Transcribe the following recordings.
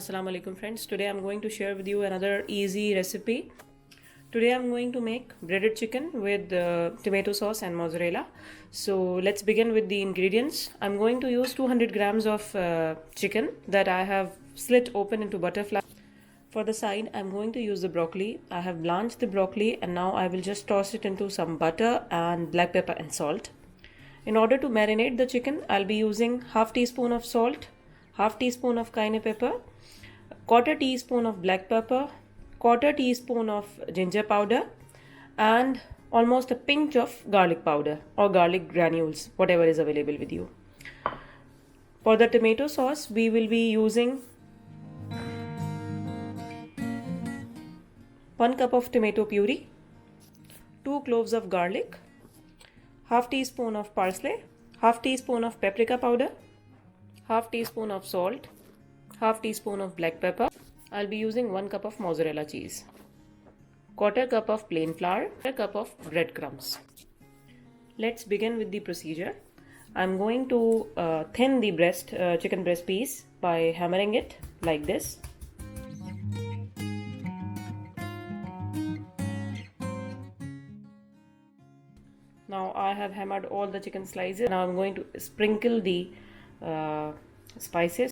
Assalamu alaikum friends. Today I'm going to share with you another easy recipe. Today I'm going to make breaded chicken with tomato sauce and mozzarella. So let's begin with the ingredients. I'm going to use 200 grams of chicken that I have slit open into butterfly. For the side, I'm going to use the broccoli. I have blanched the broccoli and now I will just toss it into some butter and black pepper and salt. In order to marinate the chicken, I'll be using half teaspoon of salt, half teaspoon of cayenne pepper, quarter teaspoon of black pepper, quarter teaspoon of ginger powder, and almost a pinch of garlic powder or garlic granules, whatever is available with you. For the tomato sauce, we will be using 1 cup of tomato puree, 2 cloves of garlic, half teaspoon of parsley, half teaspoon of paprika powder, half teaspoon of salt, half teaspoon of black pepper. I'll be using 1 cup of mozzarella cheese, quarter cup of plain flour, a cup of breadcrumbs. Let's begin with the procedure. I'm going to thin the chicken breast piece by hammering it like this. Now I have hammered all the chicken slices. Now I'm going to sprinkle the spices.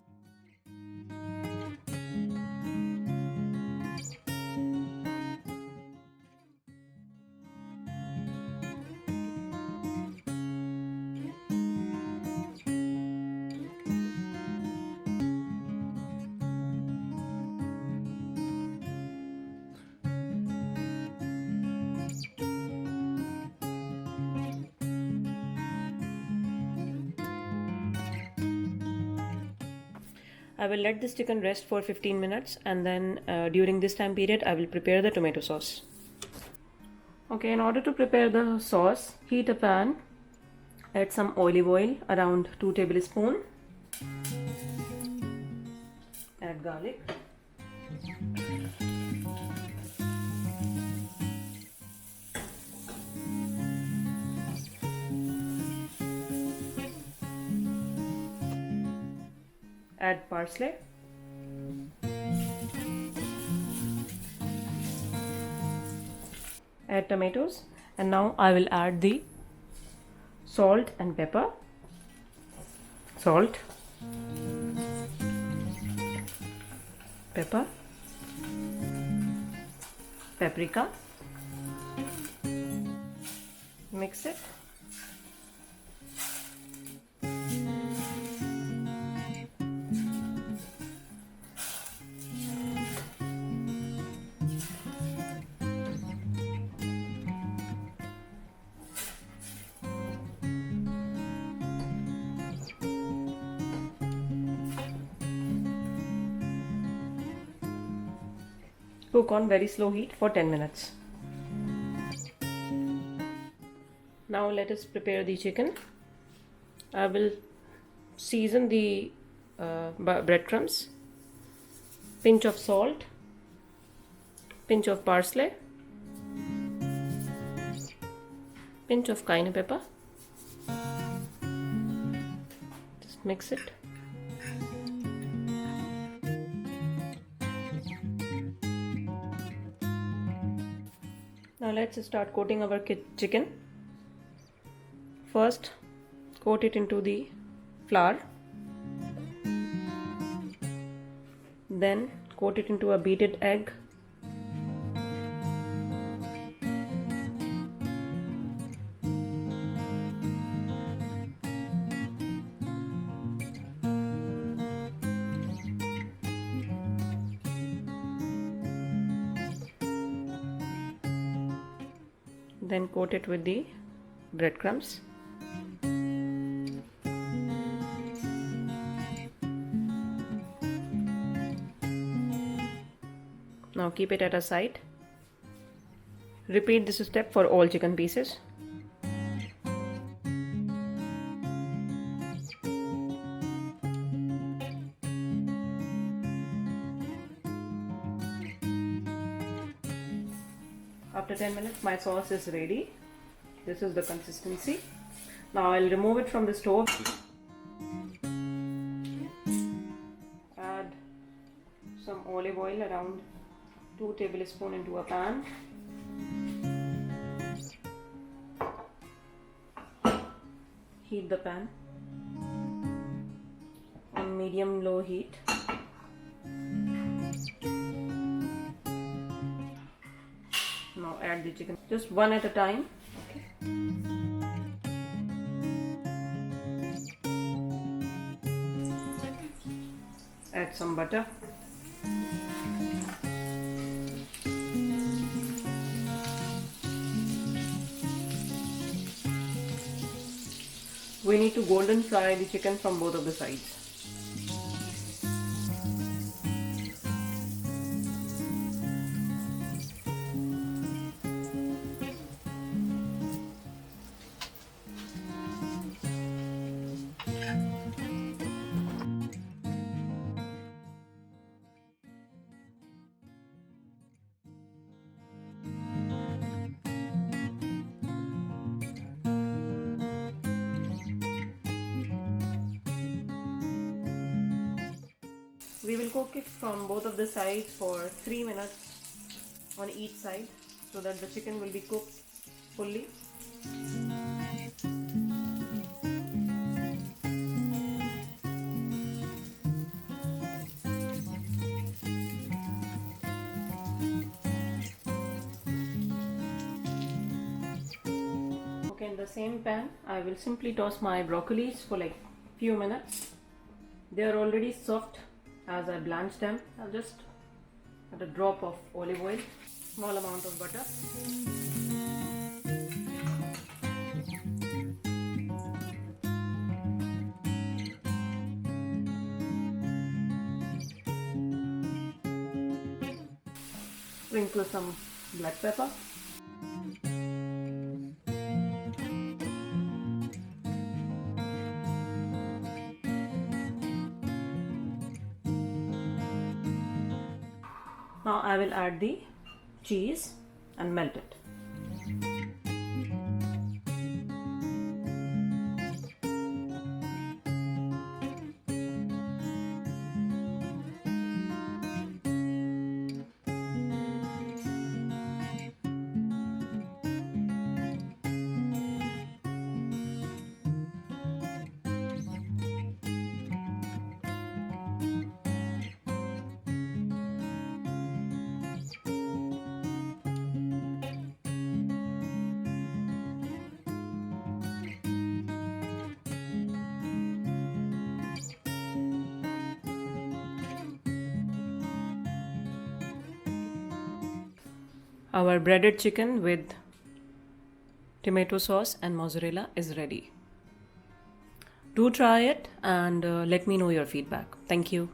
I will let this chicken rest for 15 minutes and then during this time period I will prepare the tomato sauce. Okay, in order to prepare the sauce, heat a pan, add some olive oil around 2 tablespoons, add garlic, add parsley, add tomatoes, and now I will add the salt and pepper. Salt, pepper, paprika, mix it. Cook on very slow heat for 10 minutes. Now let us prepare the chicken. I will season the breadcrumbs, pinch of salt, pinch of parsley, pinch of cayenne pepper. Just mix it. Now let's start coating our chicken. First, coat it into the flour. Then coat it into a beaten egg. Then coat it with the breadcrumbs. Now keep it at a side. Repeat this step for all chicken pieces. After 10 minutes my sauce is ready. This is the consistency. Now I'll remove it from the stove. Add oil, around 2 tablespoons into a pan. Heat the pan on medium-low heat. Now add the chicken, just one at a time. Okay. Add some butter. We need to golden fry the chicken from both of the sides. We will cook it from both of the sides for 3 minutes on each side so that the chicken will be cooked fully. Okay, in the same pan, I will simply toss my broccolis for like few minutes. They are already soft as I blanch them. I'll just add a drop of olive oil, small amount of butter. Sprinkle some black pepper. Now I will add the cheese and melt it. Our breaded chicken with tomato sauce and mozzarella is ready. Do try it and let me know your feedback. Thank you.